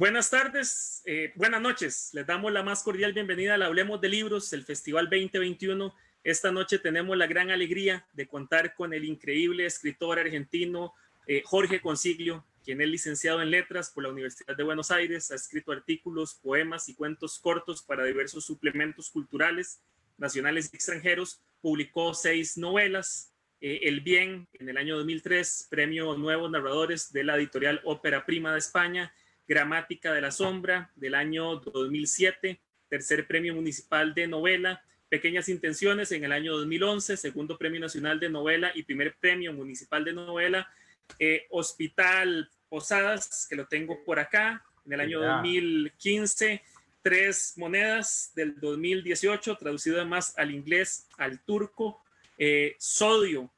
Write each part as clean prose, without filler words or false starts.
Buenas tardes, buenas noches. Les damos la más cordial bienvenida al Hablemos de Libros, el Festival 2021. Esta noche tenemos la gran alegría de contar con el increíble escritor argentino Jorge Consiglio, quien es licenciado en Letras por la Universidad de Buenos Aires. Ha escrito artículos, poemas y cuentos cortos para diversos suplementos culturales nacionales y extranjeros. Publicó 6 novelas. El Bien, en el año 2003, Premio Nuevos Narradores de la editorial Ópera Prima de España. Gramática de la Sombra, del año 2007, tercer premio municipal de novela. Pequeñas Intenciones, en el año 2011, segundo premio nacional de novela y primer premio municipal de novela. Hospital Posadas, que lo tengo por acá, en el año 2015. Tres Monedas, del 2018, traducido además al inglés, al turco. Sodio,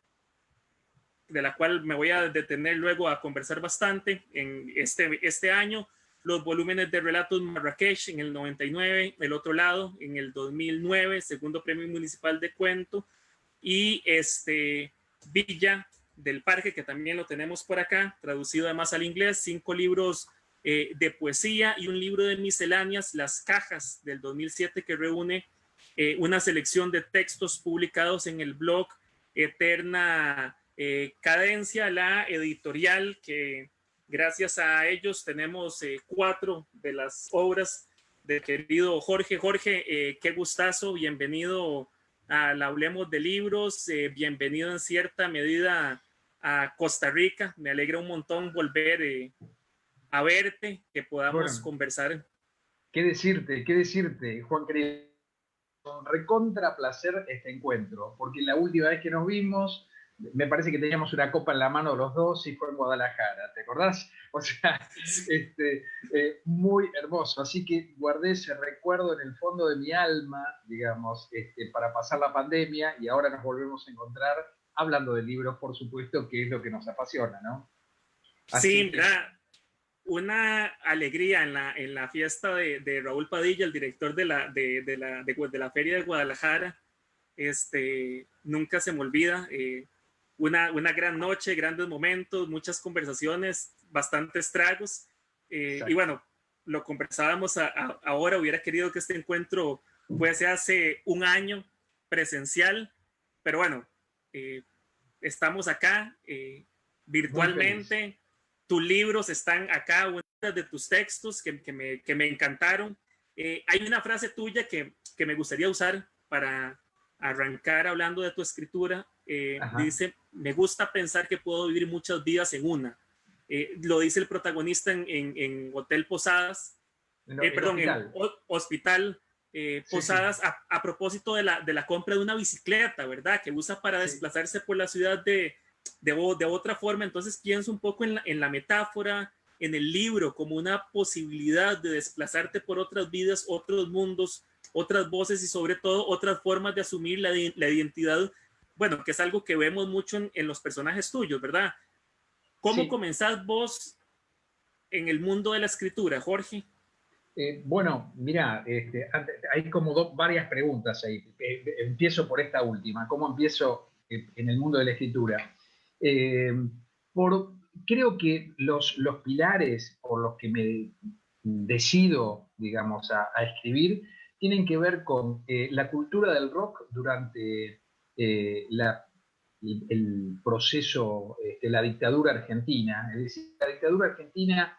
de la cual me voy a detener luego a conversar bastante en este año. Los volúmenes de Relatos Marrakech en el 99, El Otro Lado en el 2009, segundo premio municipal de cuento. Y Villa del Parque, que también lo tenemos por acá, traducido además al inglés. 5 libros de poesía y un libro de misceláneas, Las Cajas, del 2007, que reúne una selección de textos publicados en el blog Eterna Cadencia, la editorial que gracias a ellos tenemos 4 de las obras del querido Jorge. Jorge, qué gustazo, bienvenido a la Hablemos de Libros, bienvenido en cierta medida a Costa Rica. Me alegra un montón volver a verte, que podamos conversar. ¿Qué decirte, Juan querido? Un recontra placer este encuentro, porque la última vez que nos vimos, me parece que teníamos una copa en la mano los dos y fue en Guadalajara, ¿te acordás? O sea, muy hermoso. Así que guardé ese recuerdo en el fondo de mi alma, digamos, para pasar la pandemia, y ahora nos volvemos a encontrar hablando de libros, por supuesto, que es lo que nos apasiona, ¿no? Así sí, mira, una alegría en la fiesta de Raúl Padilla, el director de la Feria de Guadalajara. Nunca se me olvida. Una gran noche, grandes momentos, muchas conversaciones, bastantes tragos. Y bueno, lo conversábamos ahora. Hubiera querido que este encuentro fuese hace un año presencial, pero bueno, estamos acá virtualmente. Tus libros están acá, uno de tus textos que me encantaron. Hay una frase tuya que me gustaría usar para arrancar hablando de tu escritura. Dice: me gusta pensar que puedo vivir muchas vidas en una. Lo dice el protagonista en Hotel Posadas, perdón, en Hospital Posadas, sí. A propósito de la compra de una bicicleta, ¿verdad? Que usa para desplazarse por la ciudad de otra forma. Entonces pienso un poco en la metáfora, en el libro, como una posibilidad de desplazarte por otras vidas, otros mundos, otras voces y sobre todo otras formas de asumir la identidad, bueno, que es algo que vemos mucho en los personajes tuyos, ¿verdad? ¿Cómo comenzás vos en el mundo de la escritura, Jorge? Bueno, mira, hay como varias preguntas ahí. Empiezo por esta última. ¿Cómo empiezo en el mundo de la escritura? Creo que los pilares por los que me decido, digamos, a escribir tienen que ver con la cultura del rock durante el proceso, la dictadura argentina. Es decir, la dictadura argentina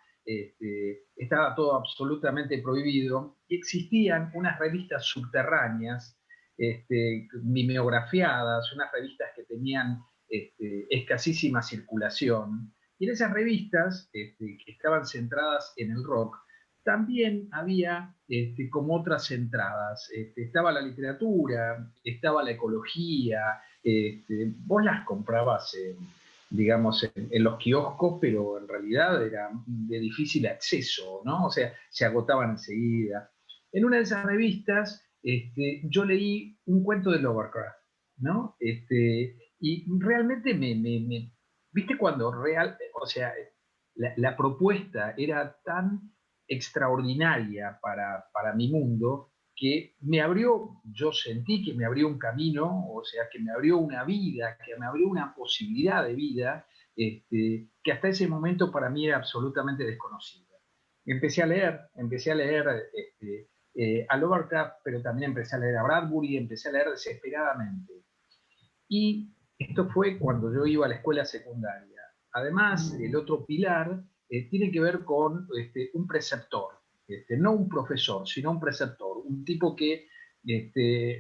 estaba todo absolutamente prohibido y existían unas revistas subterráneas, mimeografiadas, unas revistas que tenían escasísima circulación. Y en esas revistas, que estaban centradas en el rock, también había como otras entradas. Estaba la literatura, estaba la ecología. Vos las comprabas digamos, en los kioscos, pero en realidad era de difícil acceso, ¿no? O sea, se agotaban enseguida. En una de esas revistas, yo leí un cuento de Lovecraft, ¿no? Y realmente ¿viste cuando o sea, la propuesta era tan extraordinaria para mi mundo que yo sentí que me abrió un camino, o sea, que me abrió una vida, que me abrió una posibilidad de vida, que hasta ese momento para mí era absolutamente desconocida. empecé a leer a Lovecraft, pero también empecé a leer a Bradbury, empecé a leer desesperadamente. Y esto fue cuando yo iba a la escuela secundaria. Además, el otro pilar tiene que ver con un preceptor, no un profesor, sino un preceptor, un tipo que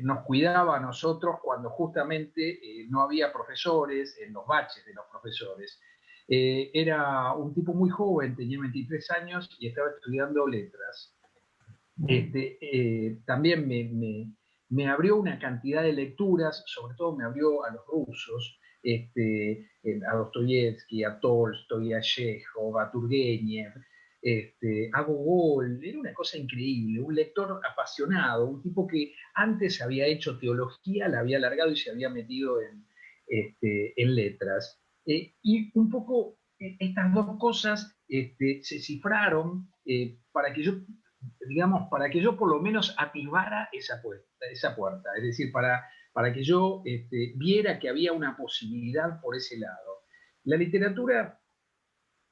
nos cuidaba a nosotros cuando justamente no había profesores, en los baches de los profesores. Era un tipo muy joven, tenía 23 años y estaba estudiando letras. También me abrió una cantidad de lecturas, sobre todo me abrió a los rusos, a Dostoyevsky, a Tolstoy, a Chekhov, a Turgenev, a Gogol. Era una cosa increíble, un lector apasionado, un tipo que antes había hecho teología, la había alargado y se había metido en letras. Y un poco estas dos cosas se cifraron para que yo, digamos, para que yo por lo menos ativara esa puerta, es decir, para que yo viera que había una posibilidad por ese lado. La literatura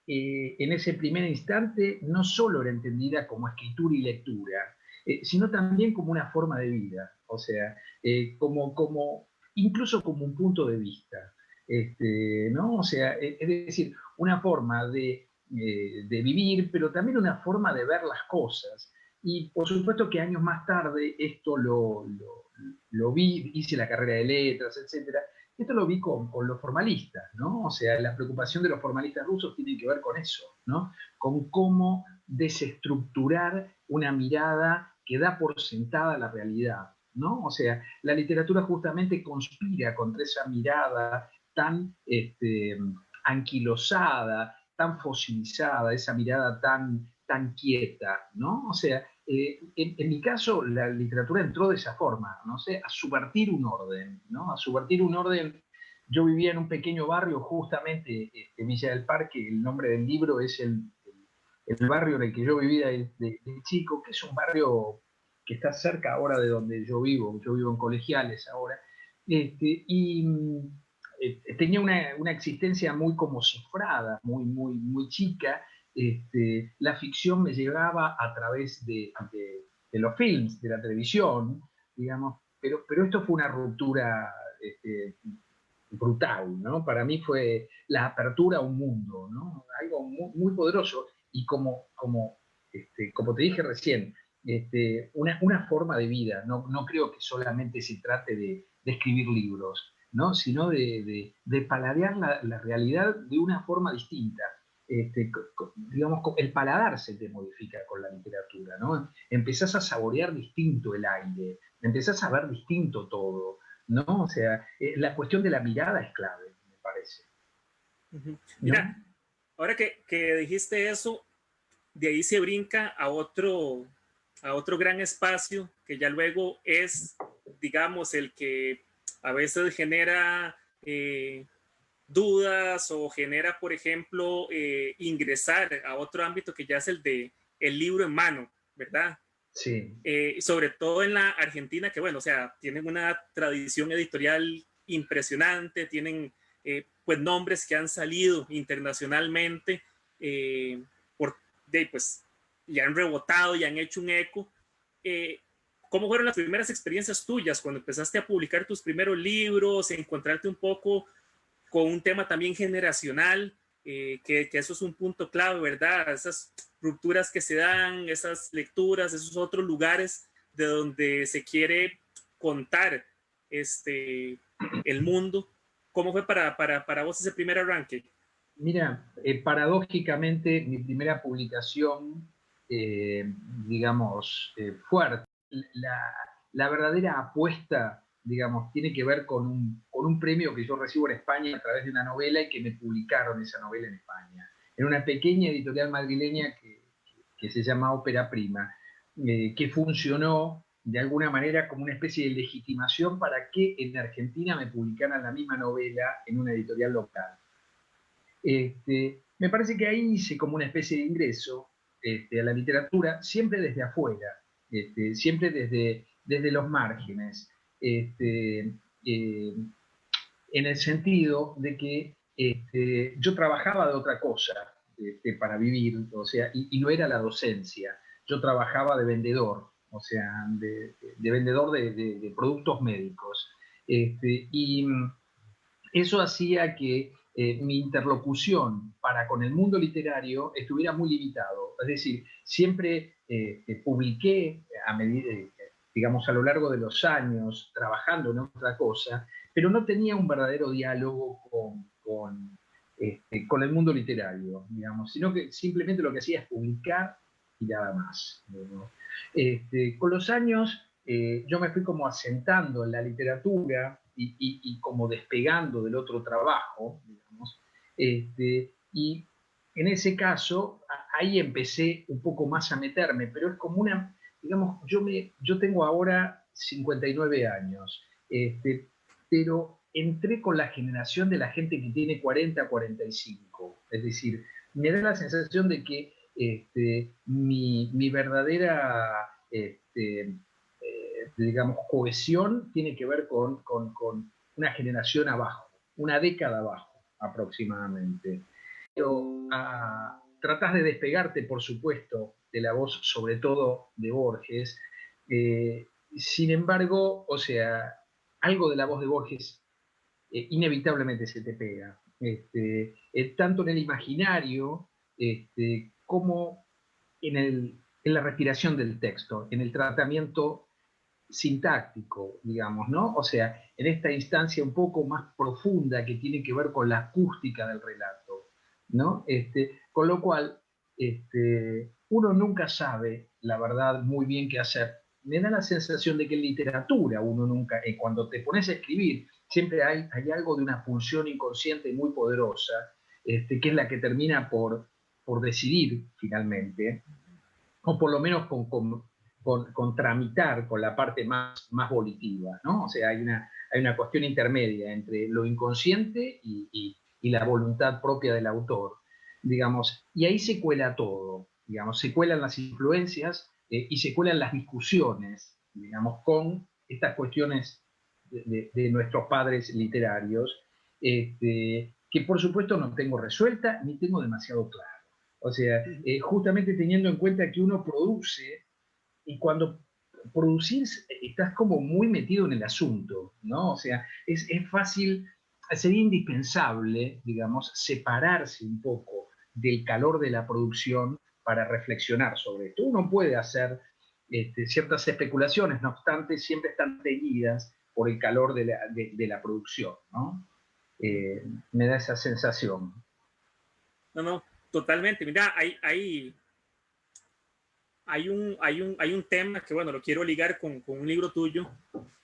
en ese primer instante no solo era entendida como escritura y lectura, sino también como una forma de vida, o sea, incluso como un punto de vista, ¿no? O sea, es decir, una forma de vivir, pero también una forma de ver las cosas. Y por supuesto que años más tarde esto lo vi, hice la carrera de letras, etcétera. Esto lo vi con los formalistas, ¿no? O sea, la preocupación de los formalistas rusos tiene que ver con eso, ¿no? Con cómo desestructurar una mirada que da por sentada la realidad, ¿no? O sea, la literatura justamente conspira contra esa mirada tan anquilosada, tan fosilizada, esa mirada tan quieta, ¿no? O sea, en mi caso, la literatura entró de esa forma, no sé, a subvertir un orden, ¿no? A subvertir un orden. Yo vivía en un pequeño barrio, justamente, Villa del Parque, el nombre del libro es el barrio en el que yo vivía de chico, que es un barrio que está cerca ahora de donde yo vivo en Colegiales ahora, y tenía una existencia muy como cifrada, muy chica. La ficción me llegaba a través de los films, de la televisión, digamos, pero esto fue una ruptura brutal, ¿no? Para mí fue la apertura a un mundo, ¿no? Algo muy poderoso y como te dije recién, una forma de vida. No creo que solamente se trate de escribir libros, ¿no? Sino de paladear la realidad de una forma distinta. Digamos, el paladar se te modifica con la literatura, ¿no? Empezás a saborear distinto el aire, empezás a ver distinto todo, ¿no? O sea, la cuestión de la mirada es clave, me parece. Mira, ¿No? ahora que dijiste eso, de ahí se brinca a otro gran espacio que ya luego es, digamos, el que a veces genera dudas o genera, por ejemplo, ingresar a otro ámbito que ya es el de el libro en mano, ¿verdad? Sí. Sobre todo en la Argentina, que bueno, o sea, tienen una tradición editorial impresionante, tienen pues nombres que han salido internacionalmente por, pues, y han rebotado y han hecho un eco. Eh, ¿Cómo fueron las primeras experiencias tuyas cuando empezaste a publicar tus primeros libros, encontrarte un poco con un tema también generacional, que eso es un punto clave, ¿verdad? Esas rupturas que se dan, esas lecturas, esos otros lugares de donde se quiere contar el mundo. ¿Cómo fue para vos ese primer arranque? Mira, paradójicamente, mi primera publicación, digamos, fuerte, la, la verdadera apuesta, digamos, tiene que ver con un premio que yo recibo en España a través de una novela y que me publicaron esa novela en España, en una pequeña editorial madrileña que se llama Ópera Prima, que funcionó de alguna manera como una especie de legitimación para que en Argentina me publicaran la misma novela en una editorial local. Me parece que ahí hice como una especie de ingreso a la literatura, siempre desde afuera, siempre desde los márgenes, en el sentido de que yo trabajaba de otra cosa. para vivir, o sea, y no era la docencia. Yo trabajaba de vendedor, o sea, de vendedor de productos médicos. Y eso hacía que mi interlocución para con el mundo literario estuviera muy limitado. Es decir, siempre publiqué a medida, digamos, a lo largo de los años, trabajando en otra cosa, pero no tenía un verdadero diálogo con el mundo literario, digamos, sino que simplemente lo que hacía es publicar y nada más, ¿no? Con los años yo me fui como asentando en la literatura y como despegando del otro trabajo, digamos, y en ese caso ahí empecé un poco más a meterme, pero es como una, digamos, yo tengo ahora 59 años, pero entré con la generación de la gente que tiene 40, 45, es decir, me da la sensación de que mi verdadera digamos, cohesión tiene que ver con una generación abajo, una década abajo aproximadamente. Pero tratás de despegarte, por supuesto, de la voz, sobre todo de Borges. Sin embargo, o sea, algo de la voz de Borges inevitablemente se te pega. Tanto en el imaginario como en la respiración del texto, en el tratamiento sintáctico, digamos, ¿no? O sea, en esta instancia un poco más profunda que tiene que ver con la acústica del relato, ¿no? Con lo cual, uno nunca sabe, la verdad, muy bien qué hacer. Me da la sensación de que en literatura uno nunca, cuando te pones a escribir, siempre hay algo de una pulsión inconsciente muy poderosa, que es la que termina por decidir finalmente, o por lo menos con tramitar con la parte más volitiva, ¿no? O sea, hay una cuestión intermedia entre lo inconsciente y la voluntad propia del autor, digamos, y ahí se cuela todo, digamos, se cuelan las influencias y se cuelan las discusiones, digamos, con estas cuestiones de nuestros padres literarios, que por supuesto no tengo resuelta ni tengo demasiado clara. O sea, justamente teniendo en cuenta que uno produce y cuando producís estás como muy metido en el asunto, ¿no? O sea, es fácil, sería indispensable, digamos, separarse un poco del calor de la producción para reflexionar sobre esto. Uno puede hacer ciertas especulaciones, no obstante, siempre están teñidas por el calor de la producción, ¿no? Me da esa sensación. No, no, totalmente. Mira, hay un tema que, bueno, lo quiero ligar con un libro tuyo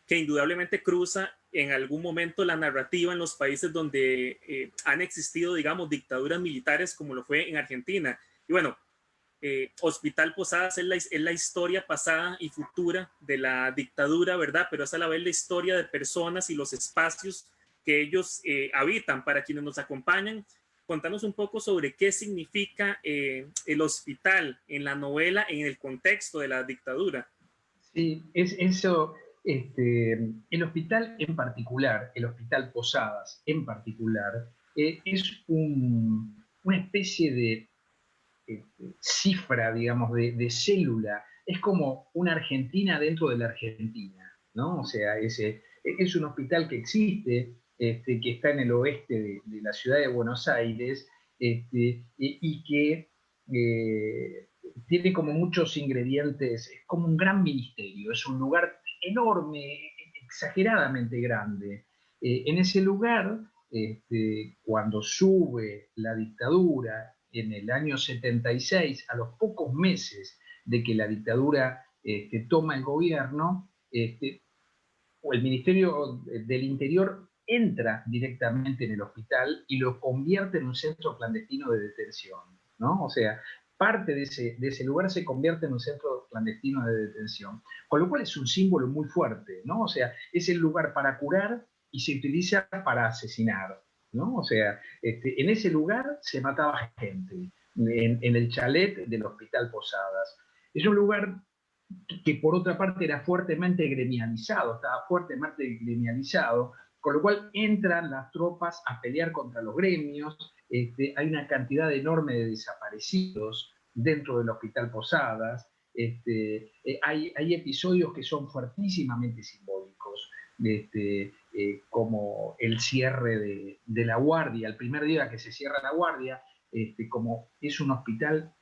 que indudablemente cruza en algún momento la narrativa en los países donde han existido, digamos, dictaduras militares, como lo fue en Argentina. Y bueno, Hospital Posadas es la historia pasada y futura de la dictadura, ¿verdad? Pero es a la vez la historia de personas y los espacios que ellos habitan. Para quienes nos acompañan, contanos un poco sobre qué significa el hospital en la novela, en el contexto de la dictadura. Sí, es eso. El hospital en particular, el Hospital Posadas en particular, es una especie de cifra, digamos, célula. Es como una Argentina dentro de la Argentina, ¿no? O sea, es un hospital que existe, que está en el oeste de la ciudad de Buenos Aires, y que tiene como muchos ingredientes, es como un gran ministerio, es un lugar enorme, exageradamente grande. En ese lugar, cuando sube la dictadura en el año 76, a los pocos meses de que la dictadura toma el gobierno, o el Ministerio del Interior entra directamente en el hospital y lo convierte en un centro clandestino de detención, ¿no? O sea, parte de ese lugar se convierte en un centro clandestino de detención, con lo cual es un símbolo muy fuerte, ¿no? O sea, es el lugar para curar y se utiliza para asesinar, ¿no? O sea, en ese lugar se mataba gente, en el chalet del Hospital Posadas. Es un lugar que por otra parte era fuertemente gremializado, estaba fuertemente gremializado, con lo cual entran las tropas a pelear contra los gremios, hay una cantidad enorme de desaparecidos dentro del Hospital Posadas, hay episodios que son fuertísimamente simbólicos, como el cierre de la guardia, el primer día que se cierra la guardia, como es un hospital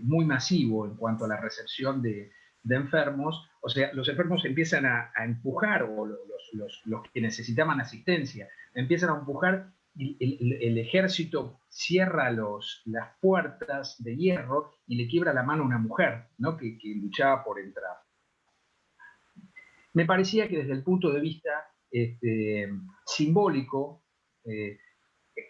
muy masivo en cuanto a la recepción de enfermos, o sea, los enfermos empiezan a empujar, o los que necesitaban asistencia, empiezan a empujar, y el ejército cierra las puertas de hierro y le quiebra la mano a una mujer, ¿no? que luchaba por entrar. Me parecía que desde el punto de vista simbólico,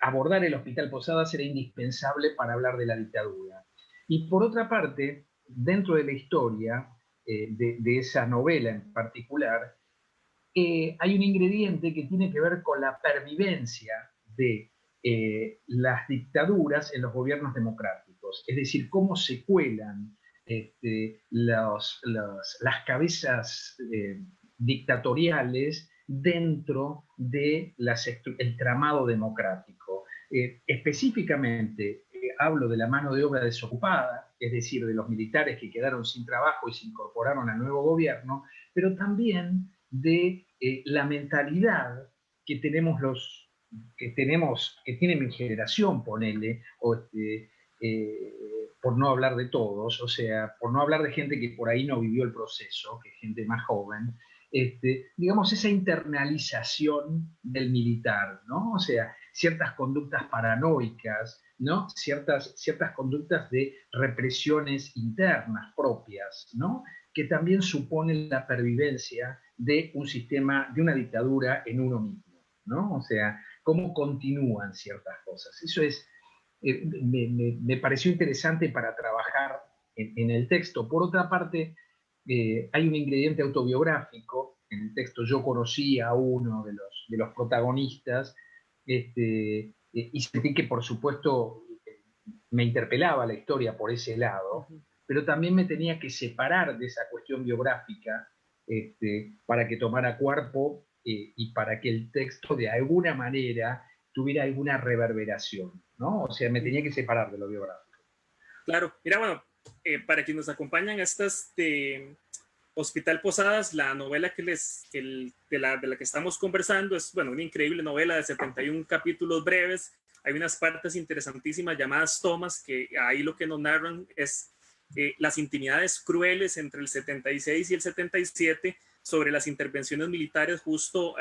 abordar el Hospital Posadas era indispensable para hablar de la dictadura. Y por otra parte, dentro de la historia de esa novela en particular, hay un ingrediente que tiene que ver con la pervivencia de las dictaduras en los gobiernos democráticos, es decir, cómo se cuelan las cabezas dictatoriales dentro del tramado democrático. Específicamente, hablo de la mano de obra desocupada, es decir, de los militares que quedaron sin trabajo y se incorporaron al nuevo gobierno, pero también de la mentalidad que tenemos que tiene mi generación, ponele, por no hablar de todos, o sea, por no hablar de gente que por ahí no vivió el proceso, que es gente más joven, digamos, esa internalización del militar, ¿no? O sea, ciertas conductas paranoicas, ¿no? Ciertas conductas de represiones internas propias, ¿no? Que también suponen la pervivencia de un sistema, de una dictadura en uno mismo, ¿no? O sea, cómo continúan ciertas cosas. Eso me pareció interesante para trabajar en el texto. Por otra parte, hay un ingrediente autobiográfico. En el texto yo conocí a uno de los protagonistas, y sentí que, por supuesto, me interpelaba la historia por ese lado, pero también me tenía que separar de esa cuestión biográfica para que tomara cuerpo y para que el texto de alguna manera tuviera alguna reverberación, ¿no? O sea, me tenía que separar de lo biográfico. Claro, mira, bueno, para quienes nos acompañan, estas de Hospital Posadas, la novela de la que estamos conversando, es, bueno, una increíble novela de 71 capítulos breves. Hay unas partes interesantísimas llamadas tomas, que ahí lo que nos narran es las intimidades crueles entre el 76 y el 77 sobre las intervenciones militares justo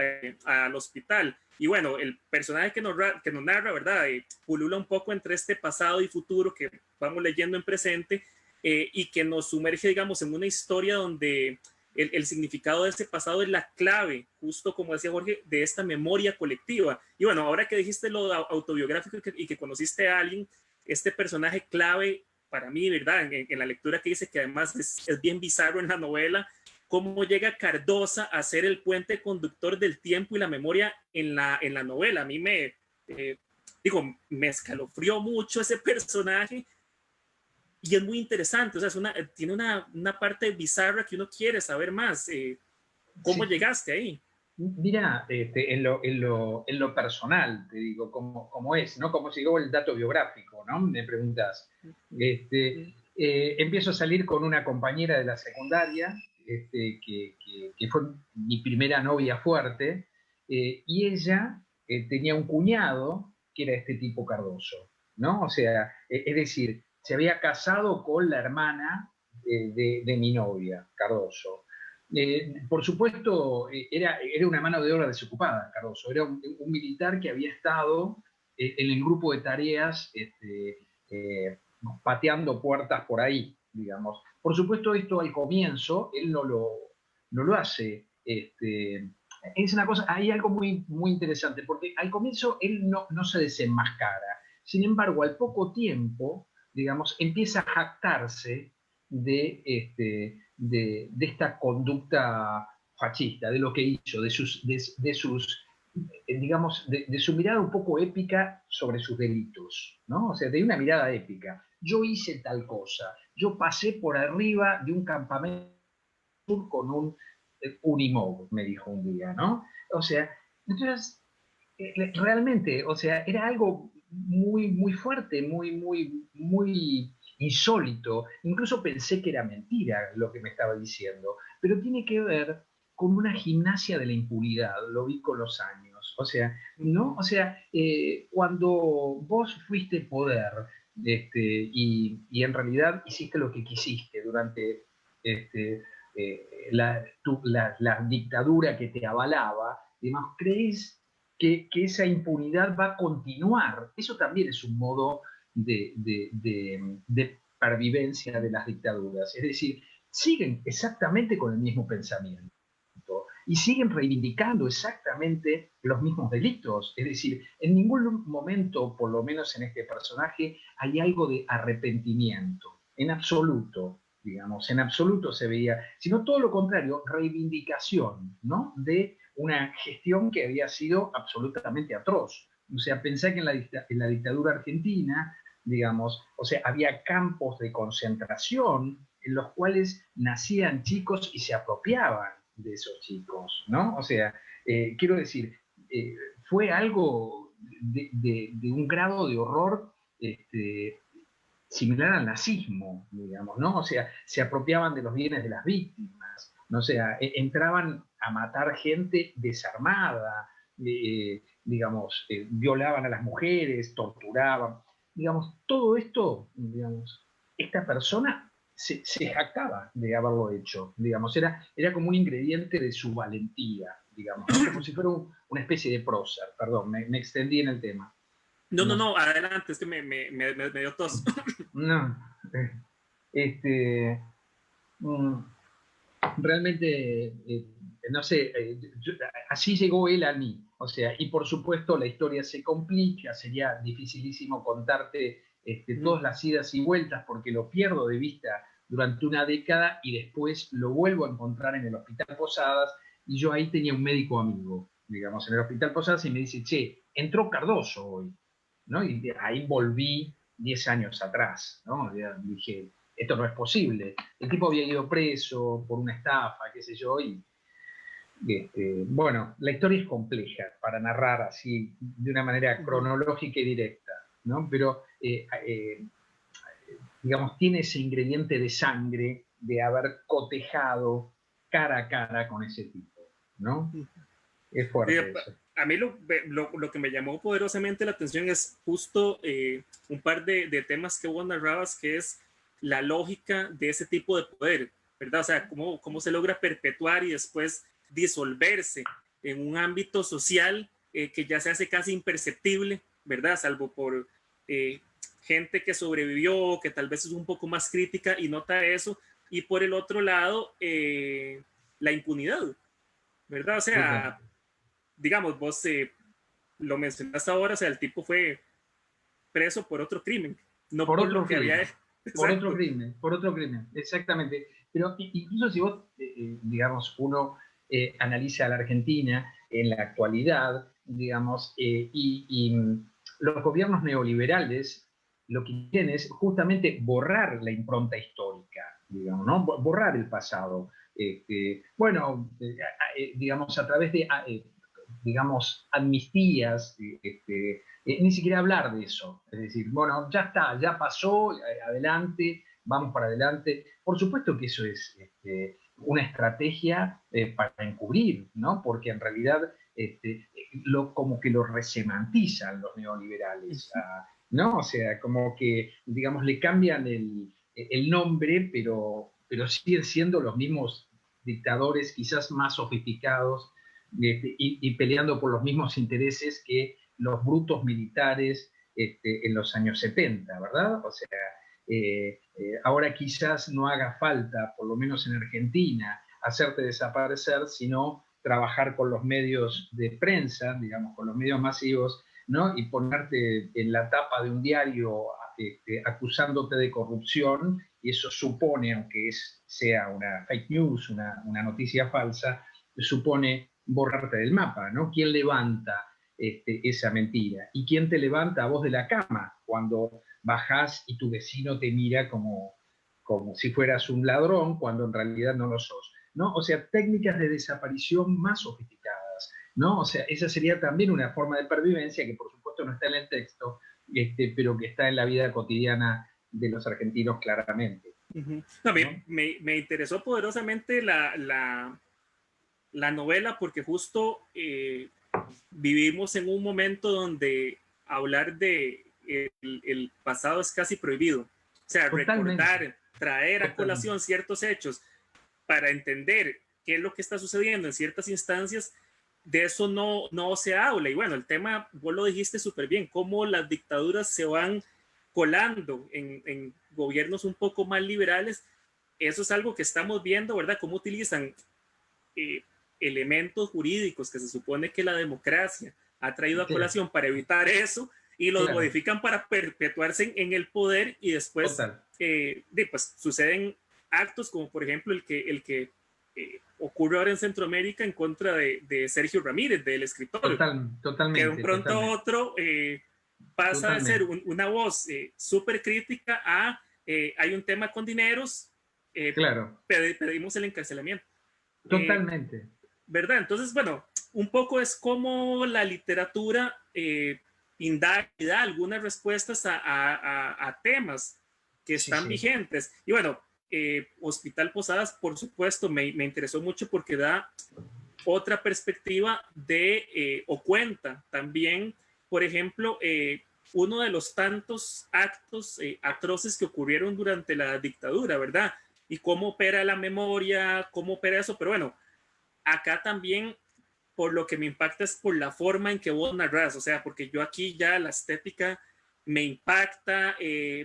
al hospital. Y bueno, el personaje que nos narra, ¿verdad? Pulula un poco entre este pasado y futuro que vamos leyendo en presente, y que nos sumerge, digamos, en una historia donde el significado de ese pasado es la clave, justo como decía Jorge, de esta memoria colectiva. Y bueno, ahora que dijiste lo autobiográfico y que conociste a alguien, este personaje clave para mí, ¿verdad? En la lectura que dice que además es bien bizarro en la novela, cómo llega Cardosa a ser el puente conductor del tiempo y la memoria en la novela. A mí me escalofrió mucho ese personaje y es muy interesante, o sea, tiene una parte bizarra que uno quiere saber más. ¿Cómo Sí. llegaste ahí? Mira, en lo personal, te digo, cómo es, ¿no? Como si digo el dato biográfico, ¿no? Me preguntas. Empiezo a salir con una compañera de la secundaria, que fue mi primera novia fuerte, y ella tenía un cuñado que era este tipo Cardoso, ¿no? O sea, es decir, se había casado con la hermana de mi novia, Cardoso. Por supuesto, era una mano de obra desocupada, Cardoso. Era un militar que había estado en el grupo de tareas pateando puertas por ahí, digamos. Por supuesto, esto al comienzo, él no lo hace. Es una cosa, hay algo muy, muy interesante, porque al comienzo él no se desenmascara. Sin embargo, al poco tiempo, digamos, empieza a jactarse de esta conducta fascista, de lo que hizo, digamos, de su mirada un poco épica sobre sus delitos, ¿no? O sea, de una mirada épica. Yo hice tal cosa, yo pasé por arriba de un campamento con un Unimog, me dijo un día, ¿no? O sea, entonces, realmente, o sea, era algo muy, muy fuerte, muy insólito. Incluso pensé que era mentira lo que me estaba diciendo, pero tiene que ver con una gimnasia de la impunidad, lo vi con los años. O sea, ¿no? O sea, cuando vos fuiste poder y en realidad hiciste lo que quisiste durante la dictadura que te avalaba, digamos, ¿crees que esa impunidad va a continuar? Eso también es un modo de pervivencia de las dictaduras. Es decir, siguen exactamente con el mismo pensamiento y siguen reivindicando exactamente los mismos delitos. Es decir, en ningún momento, por lo menos en este personaje, hay algo de arrepentimiento, en absoluto, digamos, en absoluto se veía, sino todo lo contrario, reivindicación, ¿no? De una gestión que había sido absolutamente atroz. O sea, pensé que en la dictadura argentina, digamos, o sea, había campos de concentración en los cuales nacían chicos y se apropiaban de esos chicos, ¿no? O sea, quiero decir, fue algo de un grado de horror similar al nazismo, digamos, ¿no? O sea, se apropiaban de los bienes de las víctimas, ¿no? O sea, entraban a matar gente desarmada, digamos, violaban a las mujeres, torturaban, digamos, todo esto, digamos, esta persona se jactaba de haberlo hecho, digamos, era como un ingrediente de su valentía, digamos, ¿no? Como si fuera una especie de prócer, perdón, me extendí en el tema. No, adelante, es que me dio tos. No, este, mm, realmente, no sé, así llegó él a mí. O sea, y por supuesto la historia se complica, sería dificilísimo contarte todas las idas y vueltas porque lo pierdo de vista durante una década y después lo vuelvo a encontrar en el Hospital Posadas y yo ahí tenía un médico amigo, digamos, en el Hospital Posadas y me dice, che, entró Cardoso hoy, ¿no? Y ahí volví 10 años atrás, ¿no? Dije, esto no es posible. El tipo había ido preso por una estafa, qué sé yo, y bueno, la historia es compleja para narrar así de una manera cronológica y directa, ¿no? Pero, digamos, tiene ese ingrediente de sangre de haber cotejado cara a cara con ese tipo, ¿no? Es fuerte eso. A mí lo que me llamó poderosamente la atención es justo un par de temas que vos narrabas, que es la lógica de ese tipo de poder, ¿verdad? O sea, cómo se logra perpetuar y después disolverse en un ámbito social que ya se hace casi imperceptible, ¿verdad? Salvo por gente que sobrevivió, que tal vez es un poco más crítica y nota eso. Y por el otro lado, la impunidad, ¿verdad? O sea, digamos, vos lo mencionaste ahora, o sea, el tipo fue preso por otro crimen, no por por otro lo que crimen, había. por otro crimen, exactamente. Pero incluso si vos, digamos, uno analiza a la Argentina en la actualidad, digamos, los gobiernos neoliberales lo que quieren es justamente borrar la impronta histórica, digamos, ¿no? Borrar el pasado. Bueno, digamos, a través de digamos, amnistías, ni siquiera hablar de eso. Es decir, bueno, ya está, ya pasó, adelante, vamos para adelante. Por supuesto que eso es una estrategia para encubrir, ¿no? Porque en realidad como que lo resemantizan los neoliberales, ¿no? O sea, como que, digamos, le cambian el nombre, pero siguen siendo los mismos dictadores, quizás más sofisticados, y peleando por los mismos intereses que los brutos militares en los años 70, ¿verdad? O sea, ahora quizás no haga falta, por lo menos en Argentina, hacerte desaparecer, sino trabajar con los medios de prensa, digamos, con los medios masivos, ¿no? Y ponerte en la tapa de un diario acusándote de corrupción, y eso supone, aunque sea una fake news, una noticia falsa, supone borrarte del mapa, ¿no? ¿Quién levanta esa mentira? ¿Y quién te levanta a vos de la cama cuando bajás y tu vecino te mira como si fueras un ladrón cuando en realidad no lo sos? ¿No? O sea, técnicas de desaparición más sofisticadas, ¿no? O sea, esa sería también una forma de pervivencia que por supuesto no está en el texto, pero que está en la vida cotidiana de los argentinos claramente. No, me interesó poderosamente la novela porque justo vivimos en un momento donde hablar de el pasado es casi prohibido. O sea, Totalmente. recordar, traer a colación ciertos hechos para entender qué es lo que está sucediendo en ciertas instancias, de eso no se habla. Y bueno, el tema, vos lo dijiste súper bien, cómo las dictaduras se van colando en gobiernos un poco más liberales. Eso es algo que estamos viendo, ¿verdad? Cómo utilizan elementos jurídicos que se supone que la democracia ha traído a colación para evitar eso y los modifican para perpetuarse en el poder y después pues, suceden actos como por ejemplo el que ocurre ahora en Centroamérica en contra de Sergio Ramírez, del escritor. Totalmente. Que de un pronto a otro pasa de ser una voz súper crítica a hay un tema con dineros, pedimos el encarcelamiento. Totalmente. ¿Verdad? Entonces, bueno, un poco es como la literatura indaga y da algunas respuestas a temas que están vigentes. Y bueno, Hospital Posadas, por supuesto, me interesó mucho porque da otra perspectiva o cuenta también, por ejemplo, uno de los tantos actos atroces que ocurrieron durante la dictadura, ¿verdad? Y cómo opera la memoria, cómo opera eso, pero bueno, acá también por lo que me impacta es por la forma en que vos narras, o sea, porque yo aquí ya la estética me impacta,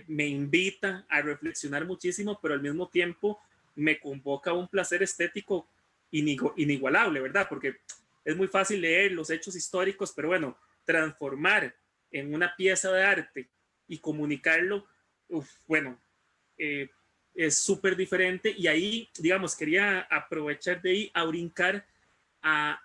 me invita a reflexionar muchísimo, pero al mismo tiempo me convoca a un placer estético inigualable, ¿verdad? Porque es muy fácil leer los hechos históricos, pero bueno, transformar en una pieza de arte y comunicarlo, bueno, es súper diferente y ahí, digamos, quería aprovechar de ahí a brincar a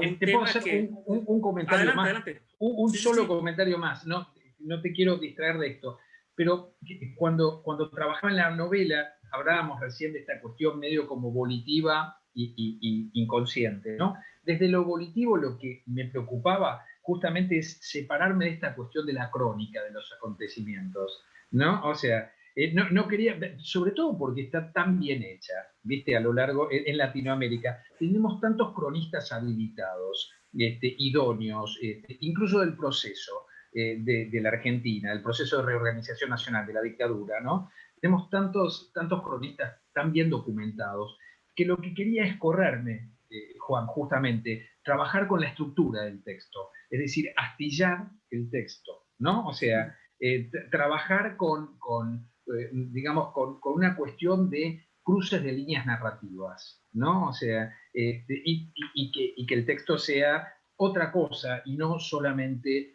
un ¿Te tema puedo hacer que... un comentario adelante, más? Adelante. Un solo comentario más, no te quiero distraer de esto, pero cuando trabajaba en la novela, hablábamos recién de esta cuestión medio como volitiva y inconsciente, ¿no? Desde lo volitivo lo que me preocupaba justamente es separarme de esta cuestión de la crónica de los acontecimientos, ¿no? O sea, no quería, sobre todo porque está tan bien hecha, viste, a lo largo, en Latinoamérica, tenemos tantos cronistas habilitados, idóneos, incluso del proceso de la Argentina, el proceso de reorganización nacional de la dictadura, ¿no? Tenemos tantos cronistas tan bien documentados, que lo que quería es correrme, Juan, justamente, trabajar con la estructura del texto, es decir, astillar el texto, ¿no? O sea, trabajar digamos, con una cuestión de cruces de líneas narrativas, ¿no? O sea, y que el texto sea otra cosa y no solamente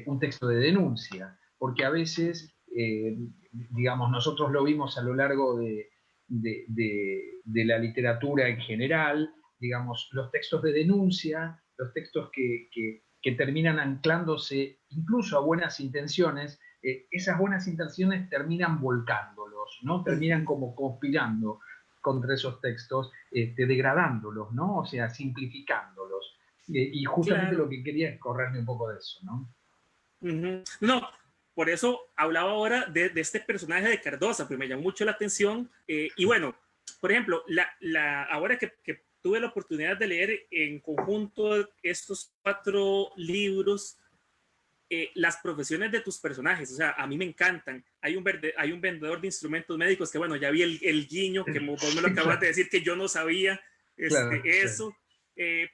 un texto de denuncia, porque a veces, digamos, nosotros lo vimos a lo largo de la literatura en general, digamos, los textos de denuncia, los textos que terminan anclándose incluso a buenas intenciones, esas buenas intenciones terminan volcándolos, ¿no? Terminan como conspirando contra esos textos, degradándolos, ¿no? O sea, simplificándolos. Y justamente lo que quería es correrme un poco de eso, ¿no? No, por eso hablaba ahora de este personaje de Cardosa, pues me llamó mucho la atención. Y bueno, por ejemplo, ahora que tuve la oportunidad de leer en conjunto estos 4 libros, las profesiones de tus personajes, o sea, a mí me encantan. Hay un vendedor de instrumentos médicos que, bueno, ya vi el guiño que vos me lo acabas de decir que yo no sabía eso.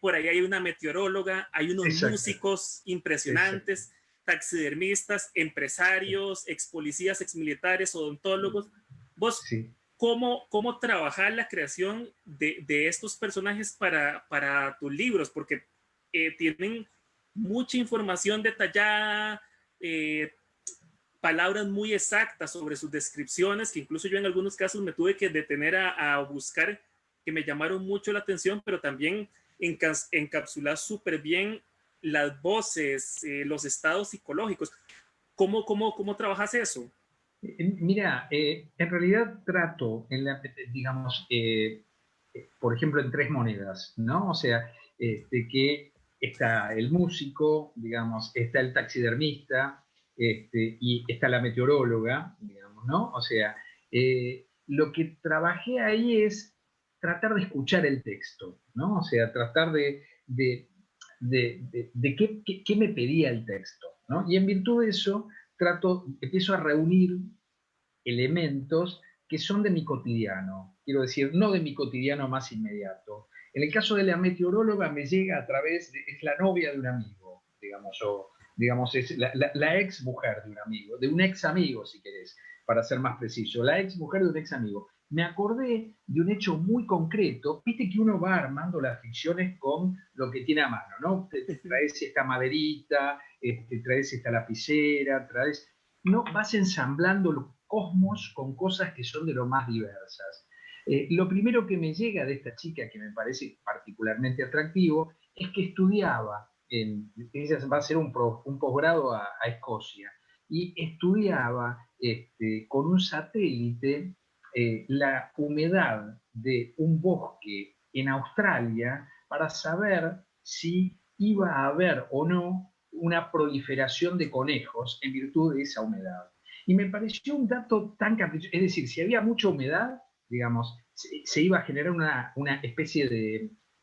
Por ahí hay una meteoróloga, hay unos músicos impresionantes, taxidermistas, empresarios, ex policías, ex militares, odontólogos. Vos, ¿cómo trabajar la creación de estos personajes para tus libros? Porque tienen mucha información detallada, palabras muy exactas sobre sus descripciones, que incluso yo en algunos casos me tuve que detener a buscar, que me llamaron mucho la atención, pero también encapsular súper bien las voces, los estados psicológicos. ¿Cómo trabajas eso? Mira, en realidad trato, digamos, por ejemplo, en 3 monedas, ¿no? O sea, que está el músico, digamos, está el taxidermista, y está la meteoróloga, digamos, ¿no? O sea, lo que trabajé ahí es tratar de escuchar el texto, ¿no? O sea, tratar de qué me pedía el texto, ¿no? Y en virtud de eso, empiezo a reunir elementos que son de mi cotidiano, quiero decir, no de mi cotidiano más inmediato. En el caso de la meteoróloga me llega a través es la novia de un amigo, digamos, o digamos, es la ex mujer de un amigo, de un ex amigo, si querés, para ser más preciso, la ex mujer de un ex amigo. Me acordé de un hecho muy concreto, viste que uno va armando las ficciones con lo que tiene a mano, ¿no? Te traes esta maderita, te traes esta lapicera, no, vas ensamblando los cosmos con cosas que son de lo más diversas. Lo primero que me llega de esta chica, que me parece particularmente atractivo, es que estudiaba, ella va a hacer un posgrado a Escocia, y estudiaba con un satélite la humedad de un bosque en Australia para saber si iba a haber o no una proliferación de conejos en virtud de esa humedad. Y me pareció un dato tan caprichoso, es decir, si había mucha humedad, digamos, se iba a generar una especie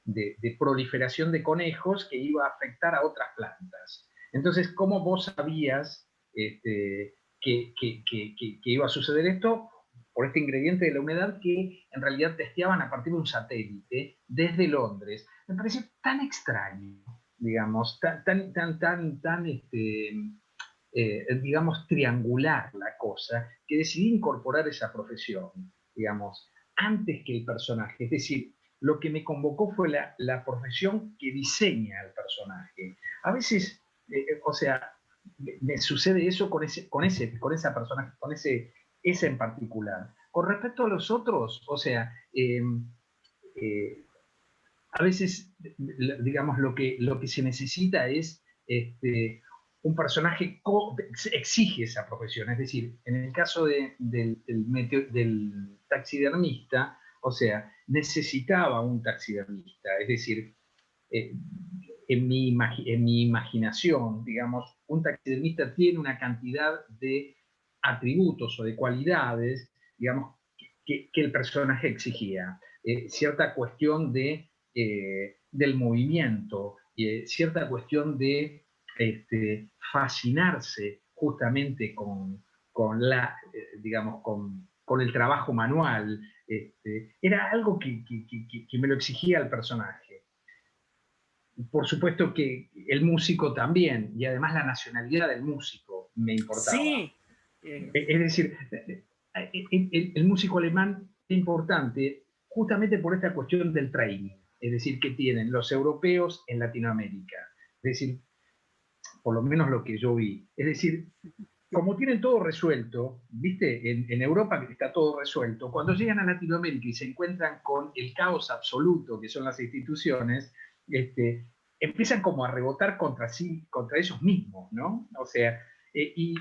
de proliferación de conejos que iba a afectar a otras plantas. Entonces, ¿cómo vos sabías que iba a suceder esto? Por este ingrediente de la humedad que en realidad testeaban a partir de un satélite desde Londres. Me pareció tan extraño, digamos, digamos, triangular la cosa, que decidí incorporar esa profesión, digamos, antes que el personaje. Es decir, lo que me convocó fue la profesión que diseña el personaje. A veces, o sea, me sucede eso con esa persona, ese en particular. Con respecto a los otros, o sea, a veces, digamos, lo que se necesita es un personaje que exige esa profesión. Es decir, en el caso del taxidermista, o sea, necesitaba un taxidermista. Es decir, eh, en mi imaginación, digamos, un taxidermista tiene una cantidad de atributos o de cualidades, digamos, que el personaje exigía. Cierta cuestión del movimiento, cierta cuestión de fascinarse justamente digamos, con el trabajo manual. Era algo que me lo exigía el personaje. Por supuesto que el músico también, y además la nacionalidad del músico me importaba. Sí. Es decir, el músico alemán es importante justamente por esta cuestión del training, es decir, que tienen los europeos en Latinoamérica. Es decir, por lo menos lo que yo vi. Es decir, como tienen todo resuelto, ¿viste? En Europa está todo resuelto, cuando llegan a Latinoamérica y se encuentran con el caos absoluto que son las instituciones, empiezan como a rebotar contra sí, contra ellos mismos, ¿no? O sea, y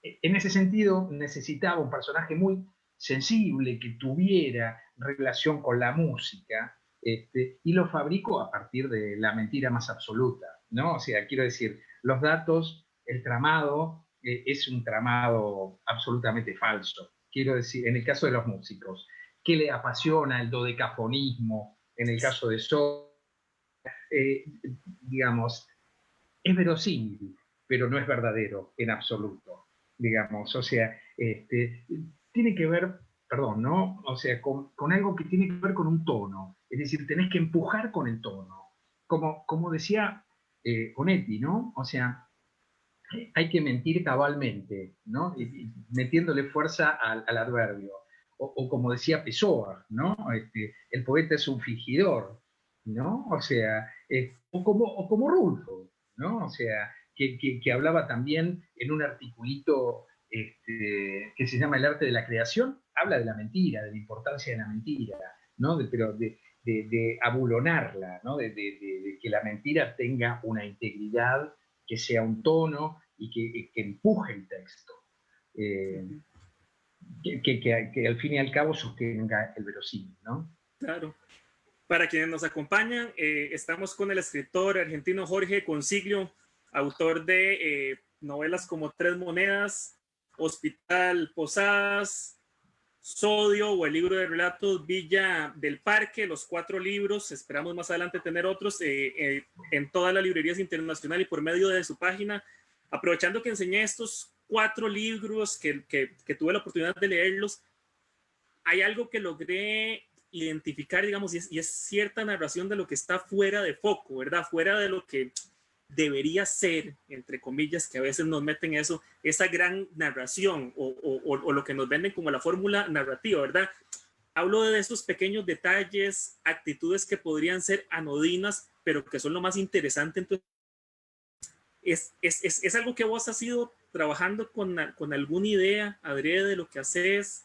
en ese sentido necesitaba un personaje muy sensible, que tuviera relación con la música, y lo fabrico a partir de la mentira más absoluta, ¿no? O sea, quiero decir, los datos, el tramado, es un tramado absolutamente falso. Quiero decir, en el caso de los músicos, ¿qué le apasiona el dodecafonismo? En el caso de eh, digamos, es verosímil, pero no es verdadero en absoluto, digamos. O sea, tiene que ver, perdón, ¿no? O sea, con algo que tiene que ver con un tono. Es decir, tenés que empujar con el tono. Como decía Onetti, ¿no? O sea, hay que mentir cabalmente, ¿no? Y metiéndole fuerza al adverbio. O como decía Pessoa, ¿no? El poeta es un fingidor, ¿no? O sea, o como Rulfo, ¿no? O sea, que hablaba también en un articulito que se llama El arte de la creación, habla de la mentira, de la importancia de la mentira, ¿no? Pero de abulonarla, ¿no? De que la mentira tenga una integridad, que sea un tono y que empuje el texto. Que al fin y al cabo sostenga el verosímil, ¿no? Claro. Para quienes nos acompañan, estamos con el escritor argentino Jorge Consiglio, autor de novelas como Tres Monedas, Hospital Posadas, Sodio o el libro de relatos Villa del Parque, los 4 libros. Esperamos más adelante tener otros en todas las librerías internacionales y por medio de su página. Aprovechando que enseñé estos 4 libros que tuve la oportunidad de leerlos, hay algo que logré identificar, digamos, y es cierta narración de lo que está fuera de foco, ¿verdad? Fuera de lo que debería ser, entre comillas, que a veces nos meten eso, esa gran narración o lo que nos venden como la fórmula narrativa, ¿verdad? Hablo de esos pequeños detalles, actitudes que podrían ser anodinas, pero que son lo más interesante. Entonces, es algo que vos has ido trabajando con alguna idea, adrede, de lo que haces.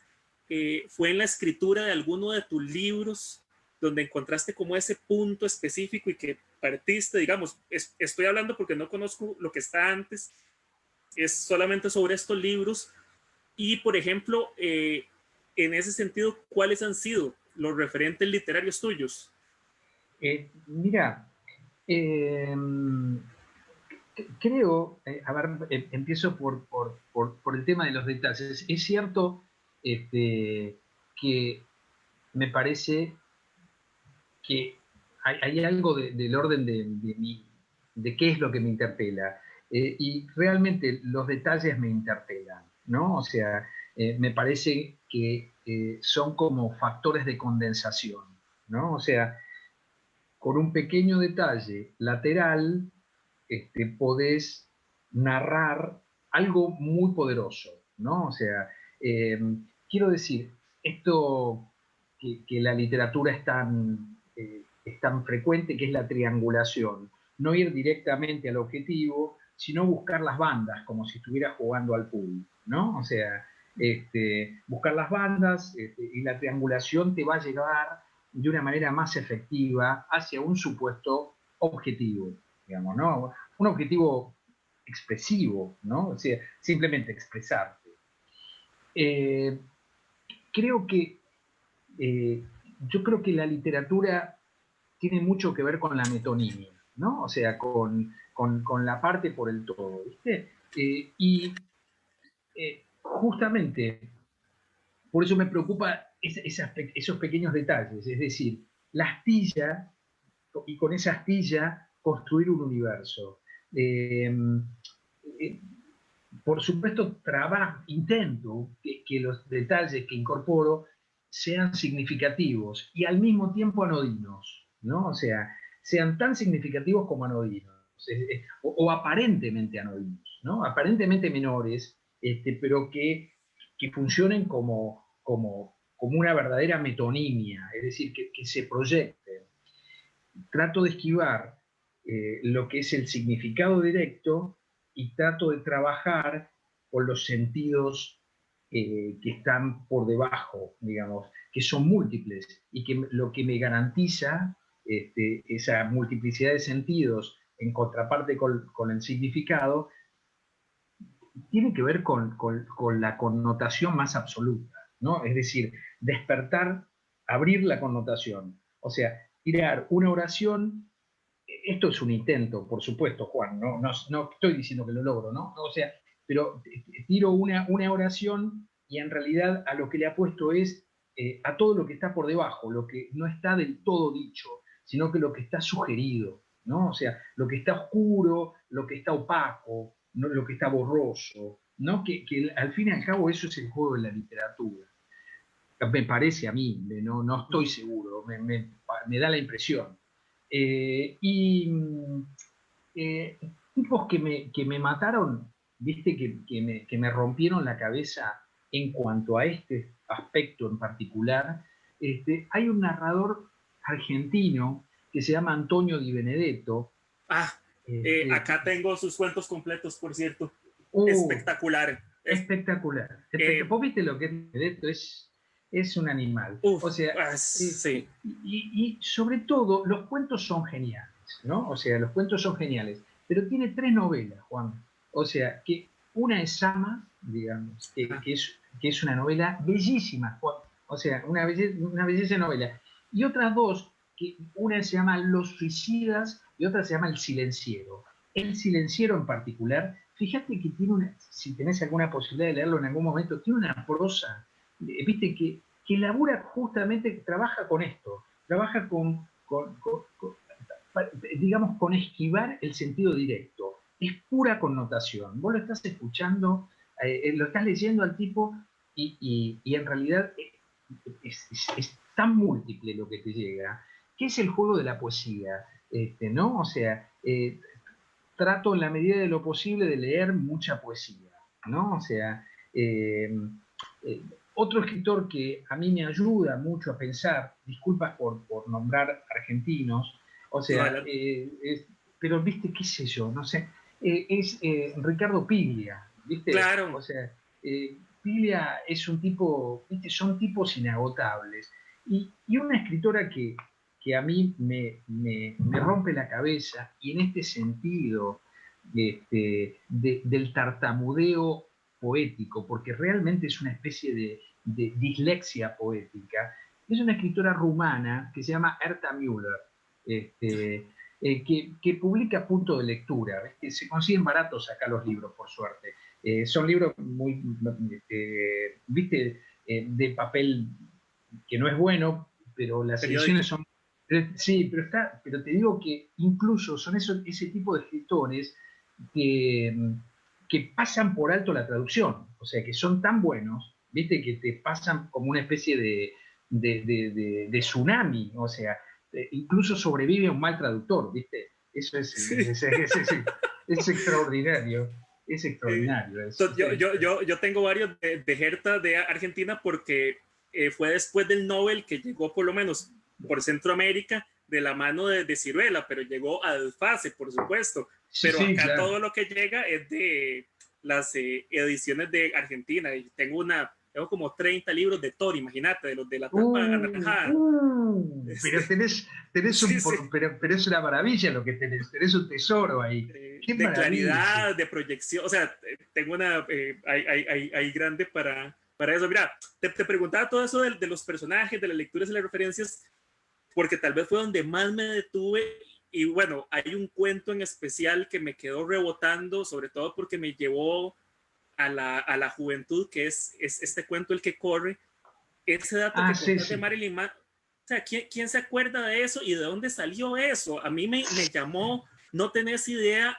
Fue en la escritura de alguno de tus libros donde encontraste como ese punto específico y que partiste, digamos, estoy hablando porque no conozco lo que está antes, es solamente sobre estos libros. Y, por ejemplo, en ese sentido, ¿cuáles han sido los referentes literarios tuyos? Mira, creo, a ver, empiezo por el tema de los detalles. Es cierto que me parece que hay algo del orden de qué es lo que me interpela. Y realmente los detalles me interpelan, ¿no? O sea, me parece que son como factores de condensación, ¿no? O sea, con un pequeño detalle lateral, podés narrar algo muy poderoso, ¿no? O sea, eh, quiero decir, esto que la literatura es tan frecuente, que es la triangulación, no ir directamente al objetivo, sino buscar las bandas, como si estuviera jugando al pool, ¿no? O sea, buscar las bandas y la triangulación te va a llevar de una manera más efectiva hacia un supuesto objetivo, digamos, ¿no? Un objetivo expresivo, ¿no? O sea, simplemente expresarte. Eh, creo que, eh, yo creo que la literatura tiene mucho que ver con la metonimia, ¿no? O sea, con la parte por el todo, ¿viste? Y justamente por eso me preocupa esos pequeños detalles, es decir, la astilla, y con esa astilla construir un universo. Eh, eh, por supuesto, intento que los detalles que incorporo sean significativos y al mismo tiempo anodinos, ¿no? O sea, sean tan significativos como anodinos, o aparentemente anodinos, ¿no? Aparentemente menores, pero que funcionen como una verdadera metonimia, es decir, que se proyecten. Trato de esquivar lo que es el significado directo y trato de trabajar con los sentidos que están por debajo, digamos, que son múltiples y que lo que me garantiza esa multiplicidad de sentidos en contraparte con el significado tiene que ver con la connotación más absoluta, ¿no? Es decir, despertar, abrir la connotación, o sea, tirar una oración. Esto es un intento, por supuesto, Juan, no estoy diciendo que lo logro, ¿no? O sea, pero tiro una oración y en realidad a lo que le apuesto es a todo lo que está por debajo, lo que no está del todo dicho, sino que lo que está sugerido, ¿no? O sea, lo que está oscuro, lo que está opaco, ¿no? Lo que está borroso, ¿no? Que al fin y al cabo eso es el juego de la literatura. Me parece a mí, no estoy seguro, me da la impresión. Y tipos que me mataron, viste, que me rompieron la cabeza en cuanto a este aspecto en particular. Hay un narrador argentino que se llama Antonio Di Benedetto. Ah, acá tengo sus cuentos completos, por cierto. Uh, Espectacular. espectacular. Vos viste lo que es Benedetto, es un animal. O sea, sí. y sobre todo, los cuentos son geniales, ¿no? O sea, los cuentos son geniales. Pero tiene 3 novelas, Juan. O sea, que una es Sama, digamos, que es una novela bellísima, Juan. O sea, una belleza novela. Y otras 2, que una se llama Los Suicidas y otra se llama El Silenciero. El Silenciero en particular fíjate que tiene una, si tenés alguna posibilidad de leerlo en algún momento, tiene una prosa, viste, que labura justamente, trabaja con esto, trabaja digamos, con esquivar el sentido directo. Es pura connotación. Vos lo estás escuchando, lo estás leyendo al tipo y en realidad es tan múltiple lo que te llega, que es el juego de la poesía, ¿no? O sea, trato en la medida de lo posible de leer mucha poesía, ¿no? O sea, otro escritor que a mí me ayuda mucho a pensar, disculpas por nombrar argentinos, o sea, pero viste, qué sé yo, no sé, es Ricardo Piglia, ¿viste? Claro. O sea, Piglia es un tipo, ¿viste? Son tipos inagotables. Y una escritora que a mí me rompe la cabeza, y en este sentido del tartamudeo poético, porque realmente es una especie de dislexia poética, es una escritora rumana que se llama Herta Müller, que publica Punto de Lectura. ¿Ves? Se consiguen baratos acá los libros, por suerte. Son libros muy, viste, de papel que no es bueno, pero las ediciones Periódico. son... Sí, pero te digo que incluso son ese tipo de escritores que, que pasan por alto la traducción, o sea, que son tan buenos, viste, que te pasan como una especie de tsunami, o sea, incluso sobrevive un mal traductor, viste, eso Sí. es extraordinario, es extraordinario. Yo tengo varios de Herta de Argentina porque fue después del Nobel que llegó por lo menos por Centroamérica de la mano de Ciruela, pero llegó a Alfase, por supuesto. Sí, Pero sí, acá claro. todo lo que llega es de las ediciones de Argentina. Y tengo como 30 libros de Thor, imagínate, de los de la tapa anaranjada. Pero Este, tenés sí, sí. pero es una maravilla lo que tenés un tesoro ahí. ¡Qué De maravilla! claridad, de proyección, o sea, tengo una, hay grande para eso. Mira, te preguntaba todo eso de los personajes, de las lecturas y las referencias, porque tal vez fue donde más me detuve. Y bueno, hay un cuento en especial que me quedó rebotando, sobre todo porque me llevó a la juventud, que es este cuento El que corre. Ese dato Ah, que sí, contás de sí. Marilyn Manson, o sea, ¿quién se acuerda de eso y de dónde salió eso? A mí me llamó, no tenés idea